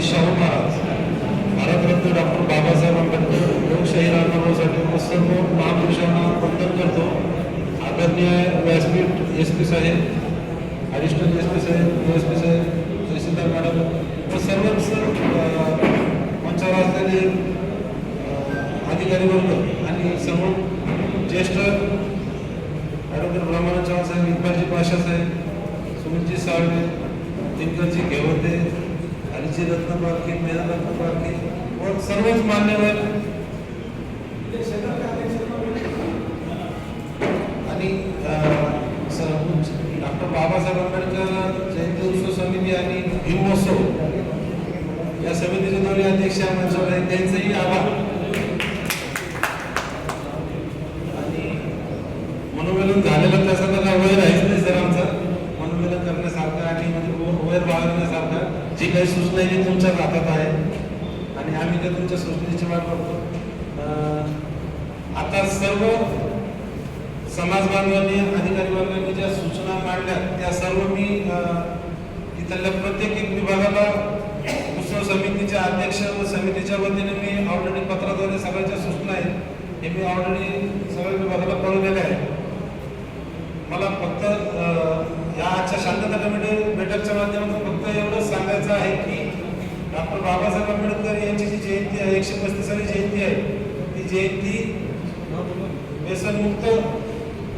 Shahu Maharaj, Bharat Ratna doctor Babasaheb Ambedkar, लोकशाही राजमार्गासाठी सर्व महापुरुषांना वंदन करतो. आदरणीय व्यासपीठ एस पी साहेब, ॲडिशनल एस पी साहेब, ओ एस पी साहेब, तहसीलदार मॅडम व सर्वच मंचावर असलेले अधिकारी वर्ग आणि सर्व ज्येष्ठ ॲडव्होकेट ब्रह्मानंद चव्हाण साहेब, इक्बालजी पाशा साहेब, सुमितजी साळवे, दिनकरजी घेवते, हरिजी रत्न पारखे, मेधा रत्न पारखे व सर्वच मान्यवर आणि डॉक्टर बाबासाहेब आंबेडकर जयंती उत्सव समिती आणि भीमोत्सव या समितीचे दोन्ही अध्यक्ष मंचावर आहेत, त्यांचेही आभार. आणि मनोमिलन झालेलं तसं तर काय वय राहीच नाही सर, आमचा मनोमिलन करण्यासारखं आणि म्हणजे वय बाळगण्यासारखं जी काही सूचना आहे ती तुमच्या हातात आहे आणि आम्ही ते तुमच्या सूचनेची वाट बघतो. आता सर्व समाज बांधवांनी, अधिकारी वर्गाने ज्या सूचना मांडल्या त्या सर्व मी इथल्या प्रत्येक एक विभागाला उत्सव समितीच्या अध्यक्ष व समितीच्या वतीने मी ऑलरेडी पत्राद्वारे सगळ्याच्या सूचना आहेत हे मी ऑलरेडी सगळ्या विभागाला कळवलेले आहे. मला फक्त या आजच्या शांतता कमिटी बैठकच्या माध्यमातून फक्त एवढंच सांगायचं आहे की डॉक्टर बाबासाहेब आंबेडकर यांची जी जयंती आहे, 135वी जयंती आहे, ती जयंती व्यसनमुक्त